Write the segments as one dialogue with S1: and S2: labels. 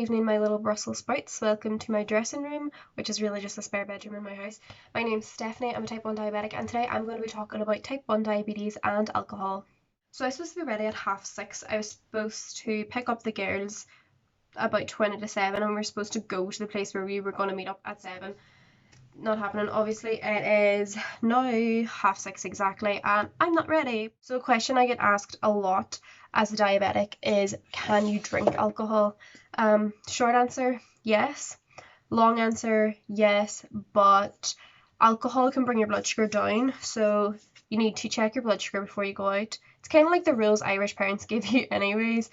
S1: evening, my little Brussels sprouts. Welcome to my dressing room, which is really just a spare bedroom in my house. My name's Stephanie, I'm a type 1 diabetic, and today I'm going to be talking about type 1 diabetes and alcohol. So I was supposed to be ready at 6:30. I was supposed to pick up the girls about 20 to 7, and we were supposed to go to the place where we were going to meet up at 7. Not happening, obviously. It is now 6:30 exactly, and I'm not ready. So a question I get asked a lot as a diabetic is, can you drink alcohol? Short answer, yes. Long answer, yes, but alcohol can bring your blood sugar down, so you need to check your blood sugar before you go out. It's kind of like the rules Irish parents give you anyways.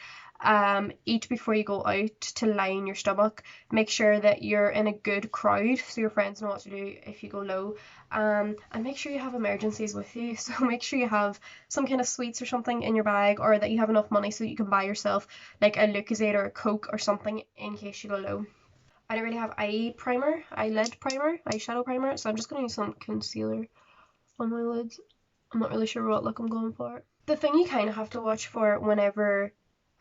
S1: Eat before you go out to line your stomach. Make sure that you're in a good crowd so your friends know what to do if you go low. And make sure you have emergencies with you. So make sure you have some kind of sweets or something in your bag, or that you have enough money so you can buy yourself like a Lucozade or a Coke or something in case you go low. I don't really have eyelid primer, eyeshadow primer, so I'm just going to use some concealer on my lids. I'm not really sure what look I'm going for. The thing you kind of have to watch for whenever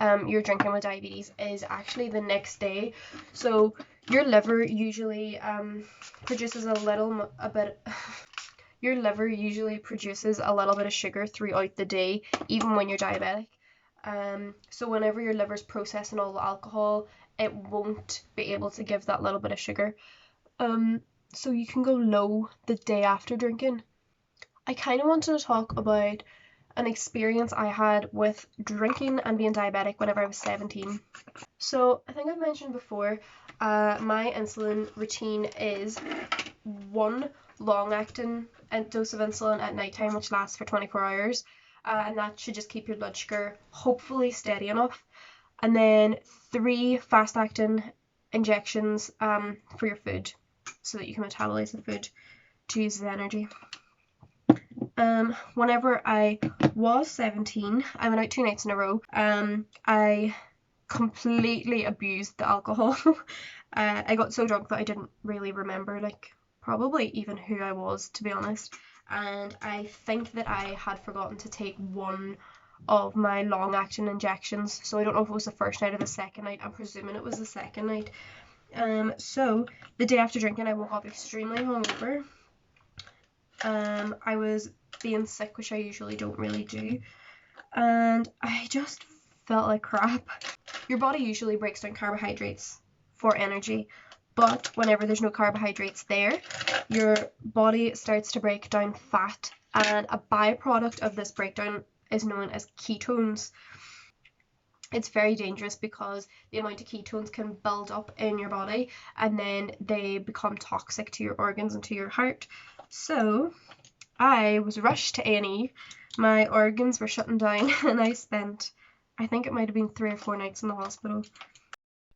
S1: you're drinking with diabetes is actually the next day. So your liver usually produces your liver usually produces a little bit of sugar throughout the day, even when you're diabetic. So whenever your liver's processing all the alcohol, it won't be able to give that little bit of sugar. So you can go low the day after drinking. I kind of wanted to talk about an experience I had with drinking and being diabetic whenever I was 17. So I think I've mentioned before, my insulin routine is one long-acting dose of insulin at nighttime, which lasts for 24 hours, and that should just keep your blood sugar hopefully steady enough. And then 3 fast-acting injections for your food, so that you can metabolize the food to use as energy. Whenever I was 17, I went out 2 nights in a row. I completely abused the alcohol. I got so drunk that I didn't really remember, probably even who I was, to be honest. And I think that I had forgotten to take one of my long-acting injections, so I don't know if it was the first night or the second night. I'm presuming it was the second night. So the day after drinking, I woke up extremely hungover. I was being sick, which I usually don't really do, and I just felt like crap. Your body usually breaks down carbohydrates for energy, but whenever there's no carbohydrates there, your body starts to break down fat, and a byproduct of this breakdown is known as ketones. It's very dangerous because the amount of ketones can build up in your body, and then they become toxic to your organs and to your heart. So I was rushed to A&E. My organs were shutting down, and I spent, I think it might have been 3 or 4 nights in the hospital.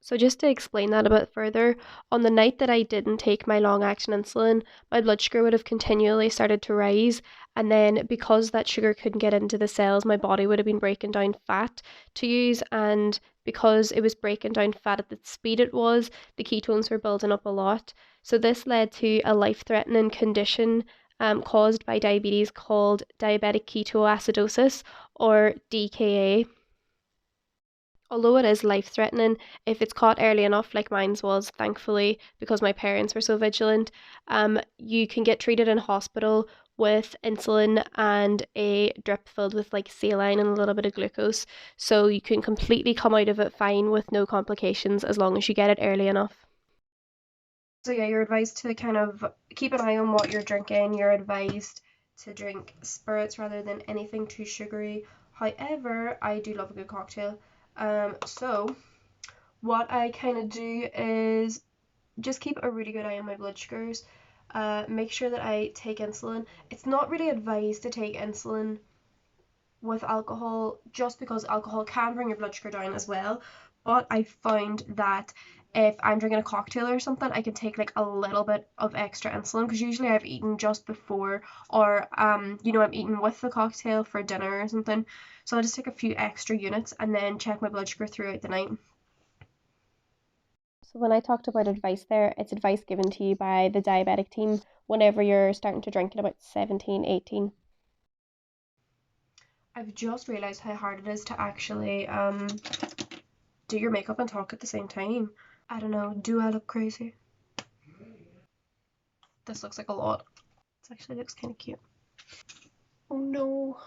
S1: So just to explain that a bit further, on the night that I didn't take my long-acting insulin, my blood sugar would have continually started to rise, and then because that sugar couldn't get into the cells, my body would have been breaking down fat to use, and because it was breaking down fat at the speed it was, the ketones were building up a lot. So this led to a life-threatening condition caused by diabetes called diabetic ketoacidosis, or DKA. Although it is life-threatening, if it's caught early enough, like mine was, thankfully, because my parents were so vigilant, you can get treated in hospital with insulin and a drip filled with saline and a little bit of glucose. So you can completely come out of it fine with no complications as long as you get it early enough. So yeah, you're advised to kind of keep an eye on what you're drinking. You're advised to drink spirits rather than anything too sugary. However, I do love a good cocktail. So what I kind of do is just keep a really good eye on my blood sugars. Make sure that I take insulin. It's not really advised to take insulin with alcohol, just because alcohol can bring your blood sugar down as well. But I found that if I'm drinking a cocktail or something, I can take a little bit of extra insulin, because usually I've eaten just before, or I'm eating with the cocktail for dinner or something. So I'll just take a few extra units and then check my blood sugar throughout the night. So when I talked about advice there, it's advice given to you by the diabetic team whenever you're starting to drink at about 17, 18. I've just realised how hard it is to actually do your makeup and talk at the same time. I don't know, do I look crazy? This looks like a lot. This actually looks kind of cute. Oh no.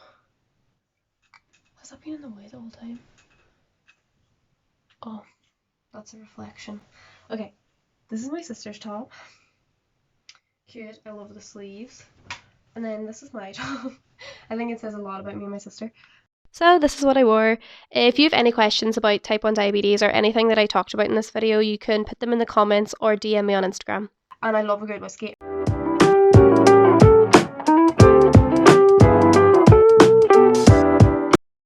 S1: Has that been in the way the whole time? Oh, that's a reflection. Okay, this is my sister's top. Cute, I love the sleeves. And then this is my top. I think it says a lot about me and my sister. So this is what I wore. If you have any questions about type 1 diabetes or anything that I talked about in this video, you can put them in the comments or DM me on Instagram. And I love a good whiskey.